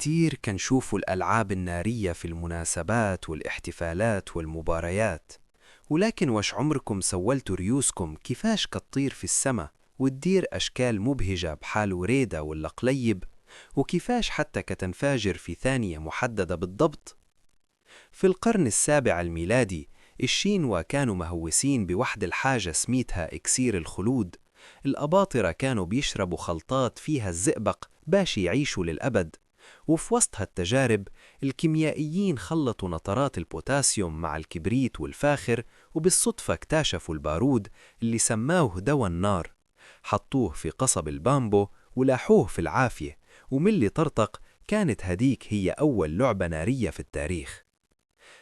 كتير كنشوفوا الألعاب النارية في المناسبات والاحتفالات والمباريات، ولكن وش عمركم سولتوا ريوسكم كيفاش كتطير في السما وتدير أشكال مبهجة بحال وريدة ولا قليب، وكيفاش حتى كتنفجر في ثانية محددة بالضبط؟ في القرن السابع الميلادي الشينوا كانوا مهوسين بوحد الحاجة سميتها إكسير الخلود. الأباطرة كانوا بيشربوا خلطات فيها الزئبق باش يعيشوا للأبد، وفي وسط هالتجارب الكيميائيين خلطوا نترات البوتاسيوم مع الكبريت والفاخر، وبالصدفة اكتشفوا البارود اللي سماوه دوا النار. حطوه في قصب البامبو ولاحوه في العافية، ومن اللي طرطق كانت هديك هي أول لعبة نارية في التاريخ.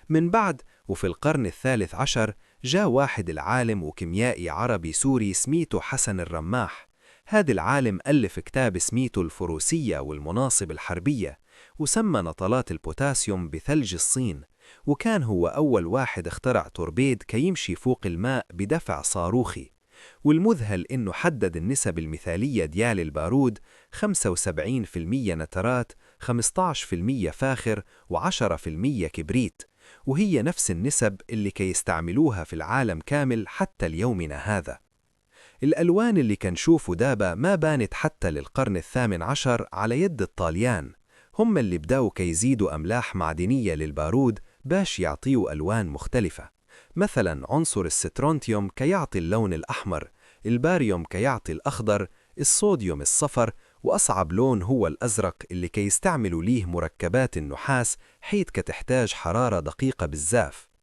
من بعد وفي القرن الثالث عشر جاء واحد العالم وكيميائي عربي سوري سميته حسن الرماح. هذا العالم ألف كتاب سميته الفروسية والمناصب الحربية، وسمى نطلات البوتاسيوم بثلج الصين، وكان هو أول واحد اخترع توربيد كيمشي فوق الماء بدفع صاروخي. والمذهل إنه حدد النسب المثالية ديال البارود: 75% نترات، 15% فاخر، و10% كبريت، وهي نفس النسب اللي كيستعملوها في العالم كامل حتى اليومنا هذا. الألوان اللي كنشوفوا دابا ما بانت حتى للقرن الثامن عشر على يد الطاليان، هم اللي بداوا كيزيدوا أملاح معدنية للبارود باش يعطيوا ألوان مختلفة. مثلا عنصر السترونتيوم كيعطي اللون الأحمر، الباريوم كيعطي الأخضر، الصوديوم الصفر، وأصعب لون هو الأزرق اللي كيستعملوا ليه مركبات النحاس حيث كتحتاج حرارة دقيقة بالزاف.